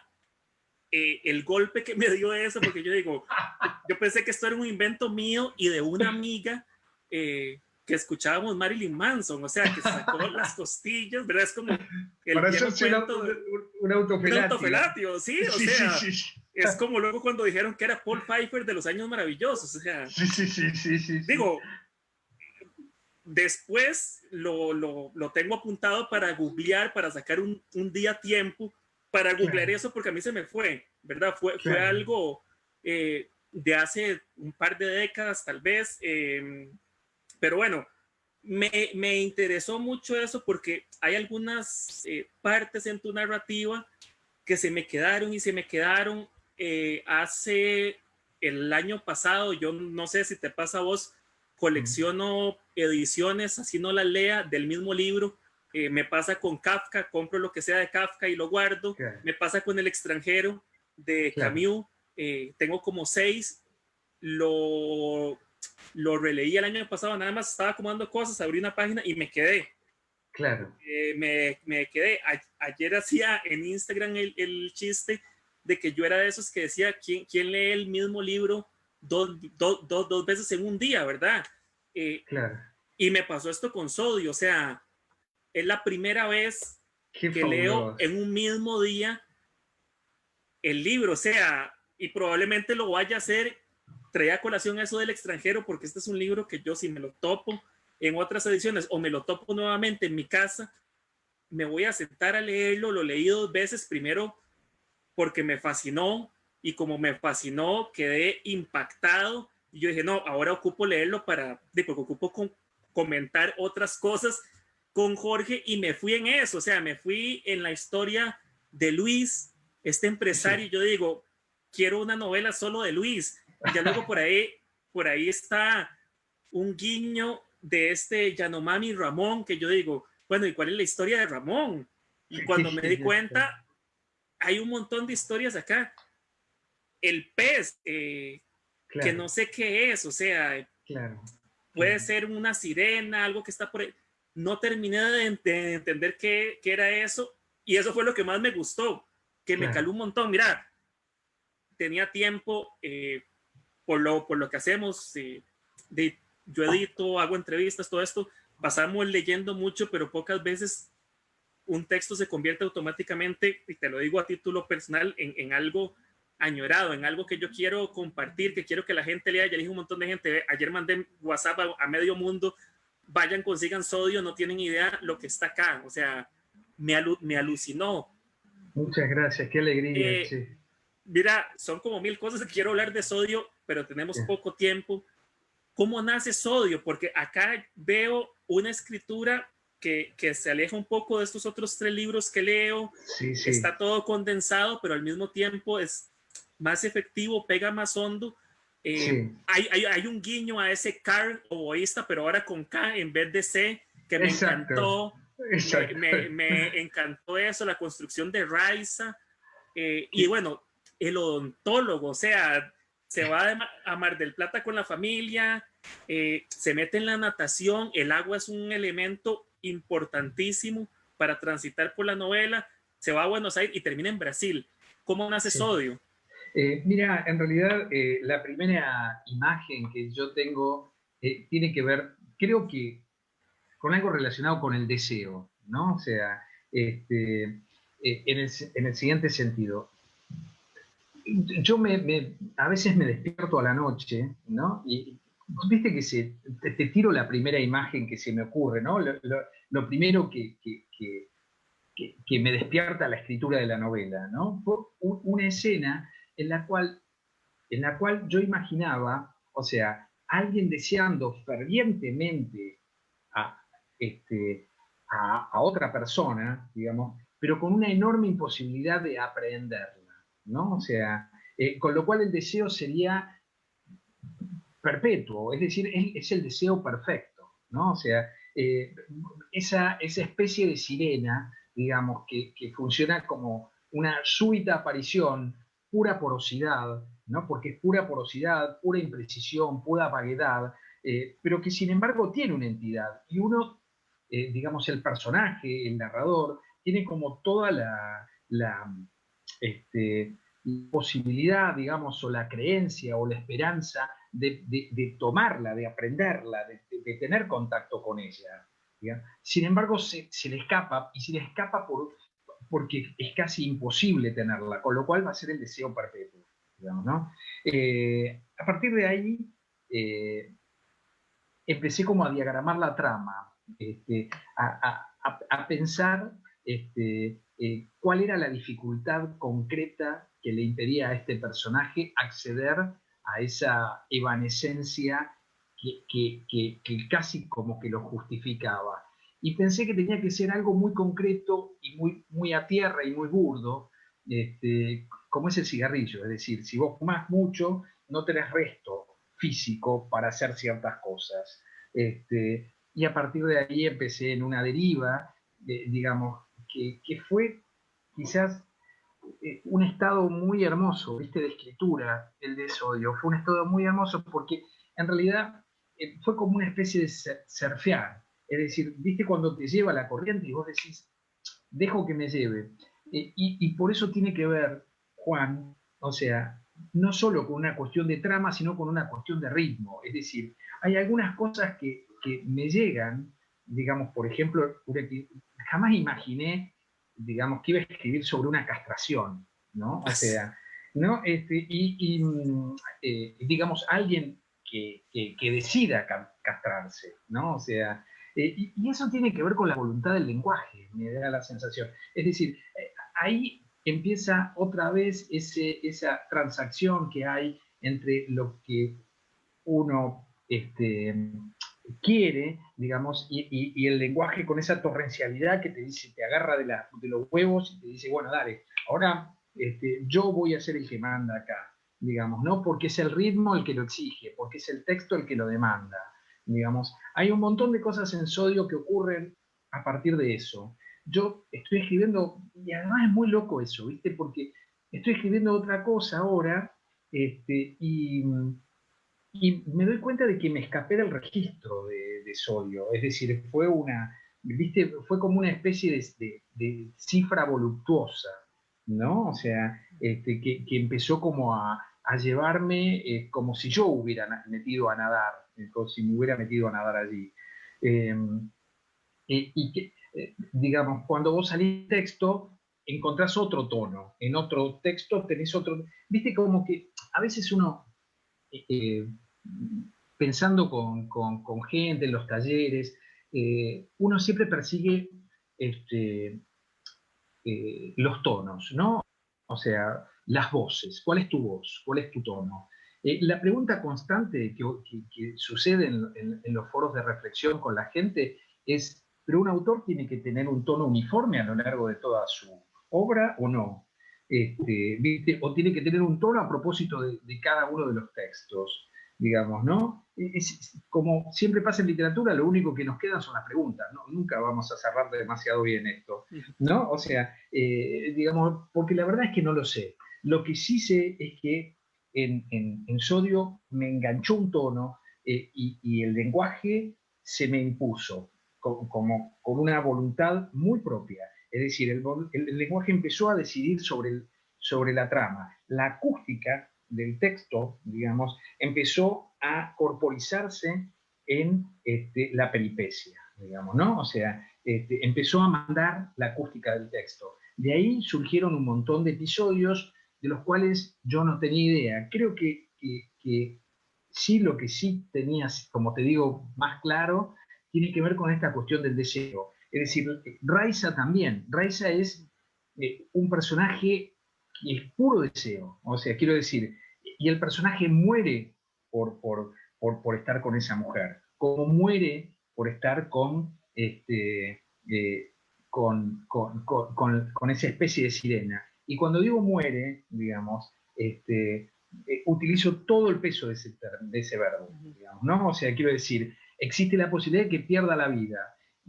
el golpe que me dio eso, porque yo digo, yo pensé que esto era un invento mío y de una amiga que escuchábamos Marilyn Manson, o sea, que se sacó las costillas, ¿verdad? Es como el Para viejo hacerse cuento de un un autofelatio. autofelatio, sí, o Sí, sí, sea, sí. Sí, es como luego cuando dijeron que era Paul Pfeiffer de los años maravillosos, o sea, sí, sí, sí, sí, sí, sí. digo, después lo tengo apuntado para googlear, para sacar un día tiempo, para googlear Claro, eso, porque a mí se me fue, ¿verdad? Fue claro. algo de hace un par de décadas, tal vez. Pero bueno, me interesó mucho eso porque hay algunas partes en tu narrativa que se me quedaron y se me quedaron hace el año pasado. Yo no sé si te pasa a vos, colecciono ediciones, así no las lea, del mismo libro. Me pasa con Kafka, compro lo que sea de Kafka y lo guardo. Claro, Me pasa con El extranjero de claro, Camus. Tengo como 6. Lo, lo releí el año pasado, nada más estaba acomodando cosas, abrí una página y me quedé. claro. Me quedé. Ayer hacía en Instagram el chiste de que yo era de esos que decía, ¿quién lee el mismo libro dos veces en un día, verdad? Eh, Claro. y me pasó esto con Sodio, o sea, es la primera vez Qué que leo fabuloso. en un mismo día el libro, o sea, y probablemente lo vaya a hacer, traía a colación eso del extranjero, porque este es un libro que yo si me lo topo en otras ediciones o me lo topo nuevamente en mi casa, me voy a sentar a leerlo. Lo leí 2 veces, primero porque me fascinó, y como me fascinó quedé impactado y yo dije, no, ahora ocupo leerlo porque ocupo comentar otras cosas con Jorge, y me fui en eso, o sea, me fui en la historia de Luis, este empresario, Sí. y yo digo, quiero una novela solo de Luis, y ya luego por ahí está un guiño de este Yanomami Ramón, que yo digo, bueno, ¿y cuál es la historia de Ramón? Y Qué cuando me di genial. cuenta, hay un montón de historias acá. el pez, claro, que no sé qué es, o sea, claro, puede claro, ser una sirena, algo que está por ahí. No terminé de entender qué era eso, y eso fue lo que más me gustó, que me claro. caló un montón. Mira, tenía tiempo, por lo que hacemos, yo edito, hago entrevistas, todo esto, pasamos leyendo mucho, pero pocas veces un texto se convierte automáticamente, y te lo digo a título personal, en algo añorado, en algo que yo quiero compartir, que quiero que la gente lea. Ya le dije a un montón de gente, ayer mandé WhatsApp a medio mundo, vayan, consigan Sodio, no tienen idea lo que está acá, o sea, me alucinó. Muchas gracias, qué alegría, Eh, che. Mira, son como mil cosas que quiero hablar de Sodio, pero tenemos poco tiempo. ¿Cómo nace Sodio? Porque acá veo una escritura que se aleja un poco de estos otros tres libros que leo. Sí, sí, Está todo condensado, pero al mismo tiempo es más efectivo, pega más hondo. sí, Hay un guiño a ese Carl oboísta, pero ahora con K en vez de C, que me exacto, encantó. exacto. Me encantó eso, la construcción de Raiza. Y bueno, el odontólogo, o sea, se va a Mar del Plata con la familia, se mete en la natación, el agua es un elemento importantísimo para transitar por la novela, se va a Buenos Aires y termina en Brasil. ¿Cómo nace Sí. Sodio? Mira, en realidad la primera imagen que yo tengo tiene que ver, creo que con algo relacionado con el deseo, ¿no? O sea, en el siguiente sentido. Yo a veces me despierto a la noche, ¿no? Y viste que te tiro la primera imagen que se me ocurre, ¿no? Lo primero que me despierta la escritura de la novela, ¿no? Fue una escena en la cual yo imaginaba, o sea, alguien deseando fervientemente a, este, a otra persona, digamos, pero con una enorme imposibilidad de aprenderla, ¿no? O sea, con lo cual el deseo sería perpetuo, es decir, es el deseo perfecto, ¿no? O sea, esa especie de sirena, digamos, que funciona como una súbita aparición, pura porosidad, ¿no? Porque es pura porosidad, pura imprecisión, pura vaguedad, pero que sin embargo tiene una entidad. Y uno, digamos, el personaje, el narrador, tiene como toda este, posibilidad, digamos, o la creencia o la esperanza de tomarla, de aprenderla, de tener contacto con ella. ¿Ya? Sin embargo, se le escapa, y se le escapa porque es casi imposible tenerla, con lo cual va a ser el deseo perpetuo. Digamos, ¿no? A partir de ahí, empecé como a diagramar la trama, a pensar cuál era la dificultad concreta que le impedía a este personaje acceder a esa evanescencia que casi como que lo justificaba. Y pensé que tenía que ser algo muy concreto y muy a tierra y muy burdo, como es el cigarrillo. Es decir, si vos fumás mucho, no tenés resto físico para hacer ciertas cosas. Y a partir de ahí empecé en una deriva, digamos, que fue quizás un estado muy hermoso, ¿viste? De escritura, el de Sodio. Fue un estado muy hermoso porque en realidad fue como una especie de surfear. Es decir, ¿viste cuando te lleva la corriente y vos decís, dejo que me lleve? Y por eso tiene que ver, Juan, o sea, no solo con una cuestión de trama, sino con una cuestión de ritmo. Es decir, hay algunas cosas que me llegan, digamos, por ejemplo, jamás imaginé, digamos, que iba a escribir sobre una castración, ¿no? O sea, ¿no? Digamos, alguien que decida castrarse, ¿no? O sea, y eso tiene que ver con la voluntad del lenguaje, me da la sensación. Es decir, ahí empieza otra vez esa transacción que hay entre lo que uno quiere, digamos, y el lenguaje con esa torrencialidad que te dice, te agarra de los huevos y te dice, bueno, dale, ahora yo voy a ser el que manda acá, digamos, ¿no? Porque es el ritmo el que lo exige, porque es el texto el que lo demanda, digamos. Hay un montón de cosas en Sodio que ocurren a partir de eso. Yo estoy escribiendo, y además es muy loco eso, ¿viste? Porque estoy escribiendo otra cosa ahora Y me doy cuenta de que me escapé del registro de sodio, es decir, ¿viste? Fue como una especie de cifra voluptuosa, ¿no? O sea, que empezó como a llevarme como si yo hubiera metido a nadar, como si me hubiera metido a nadar allí. Eh, y que, digamos, cuando vos salís de texto, encontrás otro tono, en otro texto tenés otro, viste como que a veces uno eh, pensando con gente en los talleres, uno siempre persigue este, los tonos, ¿no? O sea, las voces. ¿Cuál es tu voz? ¿Cuál es tu tono? La pregunta constante que sucede en los foros de reflexión con la gente es, ¿pero un autor tiene que tener un tono uniforme a lo largo de toda su obra o no? ¿Viste? O tiene que tener un tono a propósito de cada uno de los textos, digamos, ¿no? Como siempre pasa en literatura, lo único que nos quedan son las preguntas, ¿no? Nunca vamos a cerrar demasiado bien esto, ¿no? O sea, digamos, porque la verdad es que no lo sé. Lo que sí sé es que en Sodio me enganchó un tono y el lenguaje se me impuso como con una voluntad muy propia. Es decir, el lenguaje empezó a decidir sobre la trama. La acústica del texto, digamos, empezó a corporizarse en la peripecia, digamos, ¿no? O sea, empezó a mandar la acústica del texto. De ahí surgieron un montón de episodios de los cuales yo no tenía idea. Creo que sí, lo que sí tenías, como te digo, más claro, tiene que ver con esta cuestión del deseo. Es decir, Raiza también. Raiza es un personaje que es puro deseo. O sea, quiero decir, y el personaje muere por estar con esa mujer, como muere por estar con esa especie de sirena. Y cuando digo muere, digamos, utilizo todo el peso de ese verbo, digamos, ¿no? O sea, quiero decir, existe la posibilidad de que pierda la vida.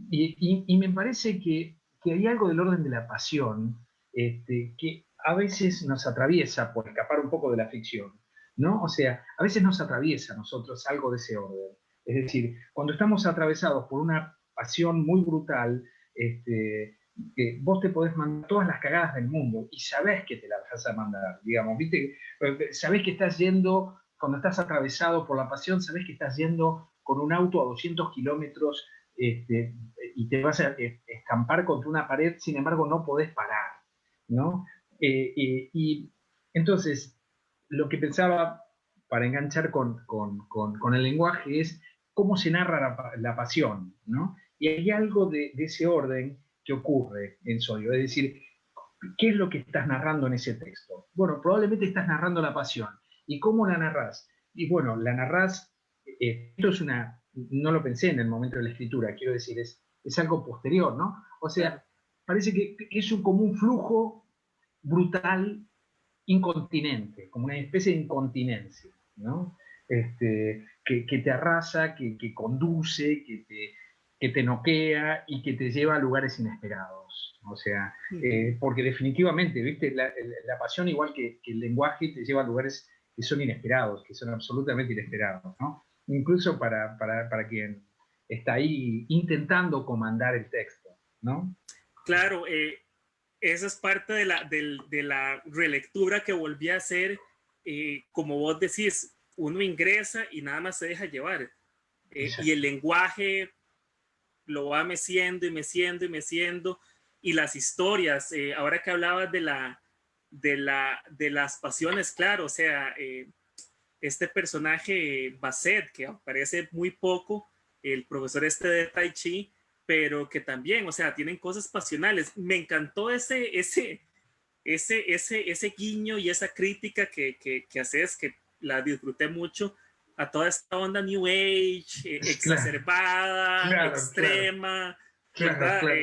Y me parece que hay algo del orden de la pasión que a veces nos atraviesa, por escapar un poco de la ficción, ¿no? O sea, a veces nos atraviesa a nosotros algo de ese orden. Es decir, cuando estamos atravesados por una pasión muy brutal, vos te podés mandar todas las cagadas del mundo y sabés que te las vas a mandar, digamos, ¿viste? Sabés que estás yendo, cuando estás atravesado por la pasión, sabés que estás yendo con un auto a 200 kilómetros y te vas a estampar contra una pared, sin embargo no podés parar, ¿no? Y entonces, lo que pensaba para enganchar con el lenguaje es cómo se narra la pasión, ¿no? Y hay algo de ese orden que ocurre en Sodio, es decir, ¿qué es lo que estás narrando en ese texto? Bueno, probablemente estás narrando la pasión. ¿Y cómo la narrás? Y bueno, la narrás, esto es no lo pensé en el momento de la escritura, quiero decir, es algo posterior, ¿no? O sea, parece que es como un flujo brutal, incontinente, como una especie de incontinencia, ¿no? Que te arrasa, que conduce, que te noquea y que te lleva a lugares inesperados. O sea, porque definitivamente, ¿viste? La pasión, igual que el lenguaje, te lleva a lugares que son inesperados, que son absolutamente inesperados, ¿no? Incluso para quien está ahí intentando comandar el texto, ¿no? Claro, esa es parte de la relectura que volví a hacer. Como vos decís, uno ingresa y nada más se deja llevar. Y el lenguaje lo va meciendo y meciendo y meciendo. Y las historias, ahora que hablabas de las pasiones, claro, o sea, este personaje Basset, que aparece muy poco, el profesor este de Tai Chi, pero que también, o sea, tienen cosas pasionales. Me encantó ese guiño y esa crítica que haces, que la disfruté mucho, a toda esta onda New Age, exacerbada, claro, extrema, claro, ¿verdad? claro.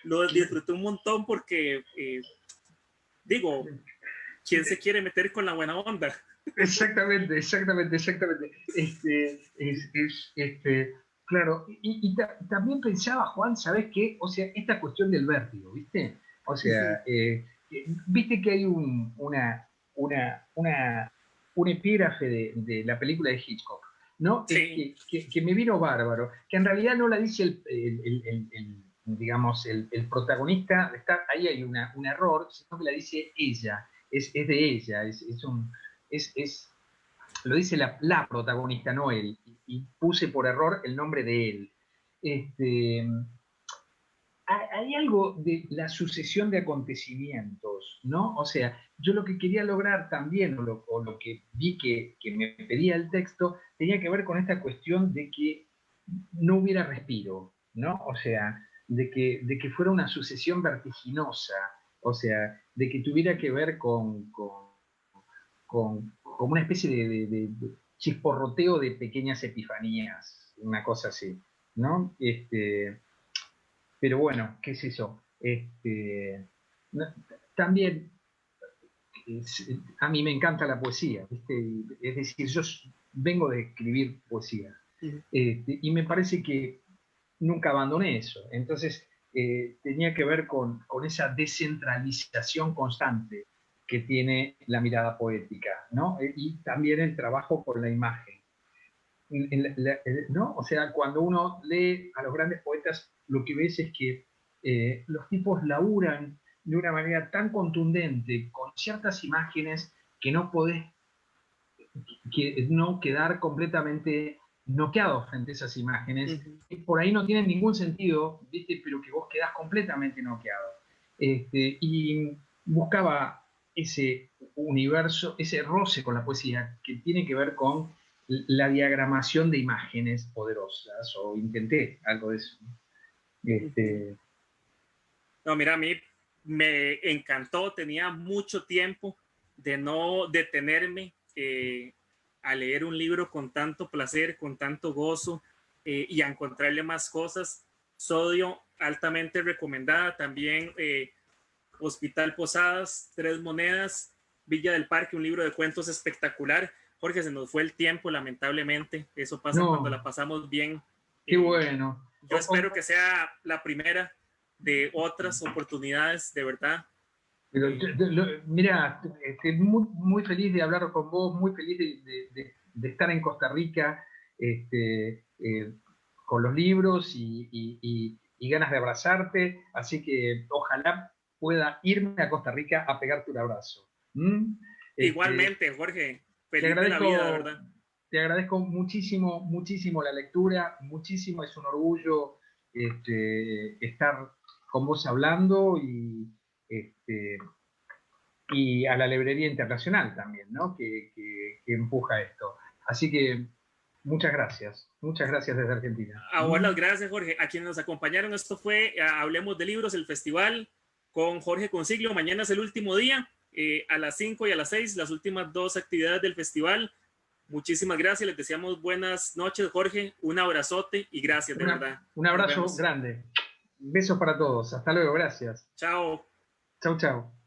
Lo disfruté un montón porque, digo, ¿quién se quiere meter con la buena onda? Exactamente, exactamente, exactamente. Claro, también pensaba, Juan, ¿sabes qué? O sea, esta cuestión del vértigo, ¿viste? O sea, viste que hay una un epígrafe de la película de Hitchcock, ¿no? Sí. Que me vino bárbaro, que en realidad no la dice digamos, el protagonista, ahí hay un error, sino que la dice ella, es de ella, lo dice la protagonista, no él, y puse por error el nombre de él. Hay algo de la sucesión de acontecimientos, ¿no? O sea, yo lo que quería lograr también, o lo que vi que me pedía el texto, tenía que ver con esta cuestión de que no hubiera respiro, ¿no? O sea, de que fuera una sucesión vertiginosa, o sea, de que tuviera que ver con una especie de chisporroteo de pequeñas epifanías, una cosa así, ¿no? Pero bueno, ¿qué es eso? También a mí me encanta la poesía, ¿viste? Es decir, yo vengo de escribir poesía, y me parece que nunca abandoné eso. Entonces, tenía que ver con esa descentralización constante que tiene la mirada poética, ¿no? Y también el trabajo con la imagen. ¿No? O sea, cuando uno lee a los grandes poetas, lo que ves es que los tipos laburan de una manera tan contundente, con ciertas imágenes que no podés no quedar completamente noqueado frente a esas imágenes, que por ahí no tienen ningún sentido, ¿viste? Pero que vos quedás completamente noqueado. Y buscaba ese universo, ese roce con la poesía que tiene que ver con la diagramación de imágenes poderosas, o intenté algo de eso. No, mira, a mí me encantó, tenía mucho tiempo de no detenerme a leer un libro con tanto placer, con tanto gozo y a encontrarle más cosas. Sodio, altamente recomendada. También Hospital Posadas, Tres Monedas, Villa del Parque, un libro de cuentos espectacular. Jorge, se nos fue el tiempo, lamentablemente. Eso pasa cuando la pasamos bien. Qué bueno. Yo espero que sea la primera de otras oportunidades, de verdad. Pero, mira, muy, muy feliz de hablar con vos, muy feliz de estar en Costa Rica, con los libros y ganas de abrazarte, así que ojalá pueda irme a Costa Rica a pegarte un abrazo. ¿Mm? Igualmente, Jorge, te feliz de la vida, de verdad. te agradezco muchísimo, muchísimo la lectura, muchísimo, es un orgullo estar con vos hablando y a la librería internacional también, ¿no? Que empuja esto. Así que muchas gracias desde Argentina. A vos las gracias, Jorge. A quienes nos acompañaron, esto fue Hablemos de Libros, el festival con Jorge Consiglio. Mañana es el último día, a las 5 y a las 6, las últimas dos actividades del festival. Muchísimas gracias, les deseamos buenas noches, Jorge, un abrazote y gracias, de verdad. Un abrazo grande. Besos para todos, hasta luego, gracias. Chao. Chau, chau.